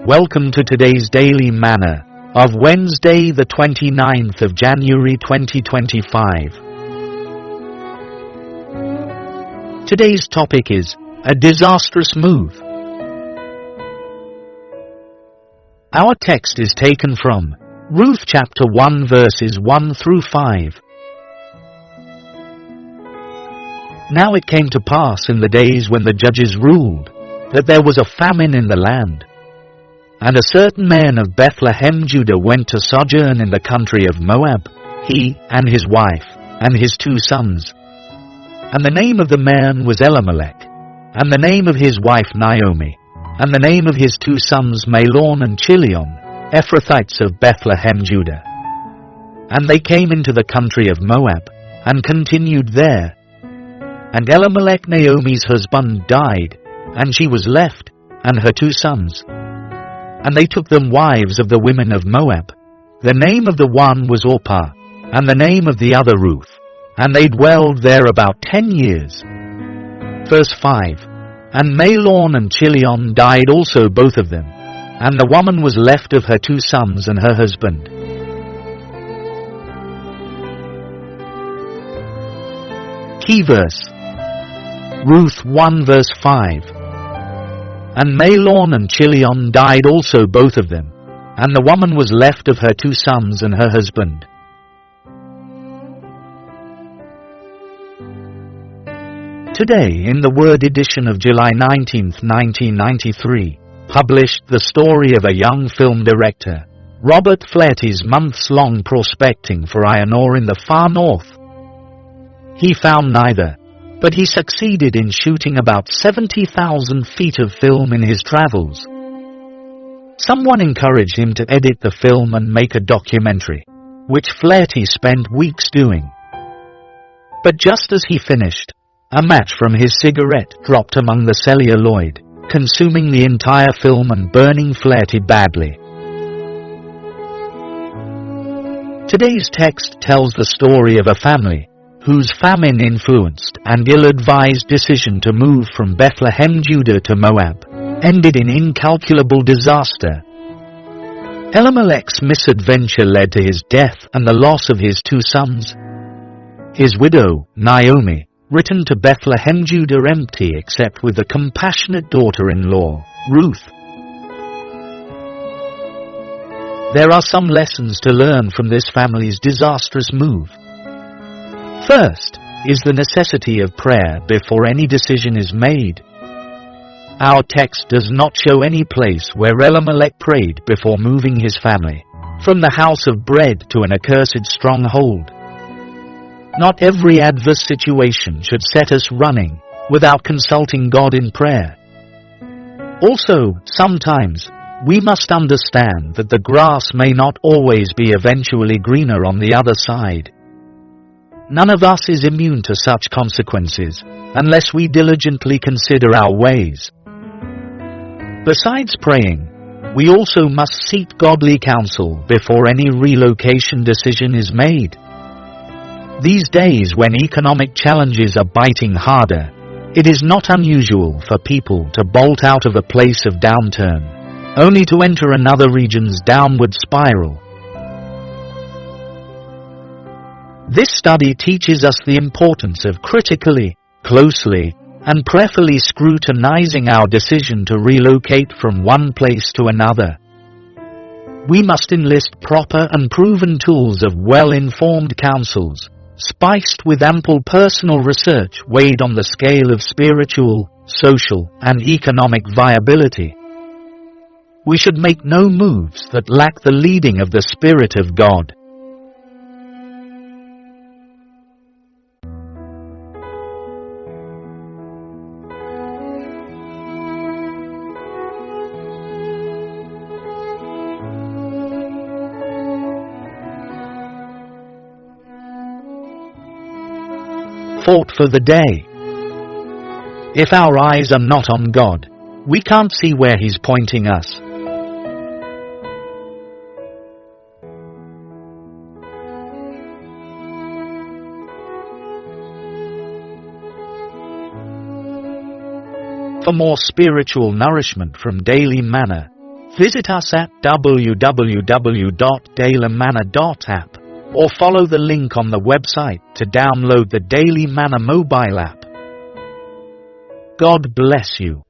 Welcome to today's Daily Manna of Wednesday the 29th of January 2025. Today's topic is a disastrous move. Our text is taken from Ruth chapter 1 verses 1 through 5. Now it came to pass in the days when the judges ruled that there was a famine in the land. And a certain man of Bethlehem, Judah, went to sojourn in the country of Moab, he and his wife and his 2 sons. And the name of the man was Elimelech, and the name of his wife Naomi, and the name of his 2 sons Mahlon and Chilion, Ephrathites of Bethlehem, Judah. And they came into the country of Moab, and continued there. And Elimelech, Naomi's husband, died, and she was left, and her 2 sons. And they took them wives of the women of Moab. The name of the one was Orpah, and the name of the other Ruth. And they dwelled there about 10 years. Verse 5. And Mahlon and Chilion died also, both of them. And the woman was left of her 2 sons and her husband. Key verse. Ruth 1 verse 5. And Mahlon and Chilion died also, both of them, and the woman was left of her 2 sons and her husband. Today, in the Word edition of July 19, 1993, published the story of a young film director, Robert Flaherty's months-long prospecting for iron ore in the far north. He found neither, but he succeeded in shooting about 70,000 feet of film in his travels. Someone encouraged him to edit the film and make a documentary, which Flaherty spent weeks doing. But just as he finished, a match from his cigarette dropped among the celluloid, consuming the entire film and burning Flaherty badly. Today's text tells the story of a family whose famine-influenced and ill-advised decision to move from Bethlehem, Judah to Moab ended in incalculable disaster. Elimelech's misadventure led to his death and the loss of his 2 sons. His widow, Naomi, returned to Bethlehem, Judah empty except with a compassionate daughter-in-law, Ruth. There are some lessons to learn from this family's disastrous move. First is the necessity of prayer before any decision is made. Our text does not show any place where Elimelech prayed before moving his family from the house of bread to an accursed stronghold. Not every adverse situation should set us running without consulting God in prayer. Also, sometimes we must understand that the grass may not always be eventually greener on the other side. None of us is immune to such consequences unless we diligently consider our ways. Besides praying, we also must seek godly counsel before any relocation decision is made. These days, when economic challenges are biting harder, it is not unusual for people to bolt out of a place of downturn, only to enter another region's downward spiral. This study teaches us the importance of critically, closely, and prayerfully scrutinizing our decision to relocate from one place to another. We must enlist proper and proven tools of well-informed counsels, spiced with ample personal research weighed on the scale of spiritual, social, and economic viability. We should make no moves that lack the leading of the Spirit of God. Thought for the day. If our eyes are not on God, we can't see where He's pointing us. For more spiritual nourishment from Daily Manna, Visit us at www.dailymanna.app or follow the link on the website to download the Daily Manna mobile app. God bless you.